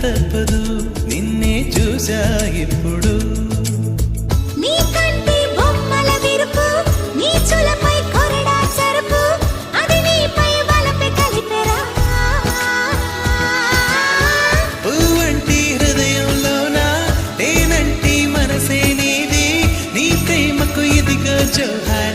తప్పదు నిన్నే చూసా ఇప్పుడు నీ కంటి బొమ్మల విరుపు నీ చులపై కొరడా సరుపు అది నీపై వలపే కలిపెరా పువ్వంటి హృదయంలోనా తేనంటి మనసే నీది నీ ప్రేమకు ఇదిగో జోహార్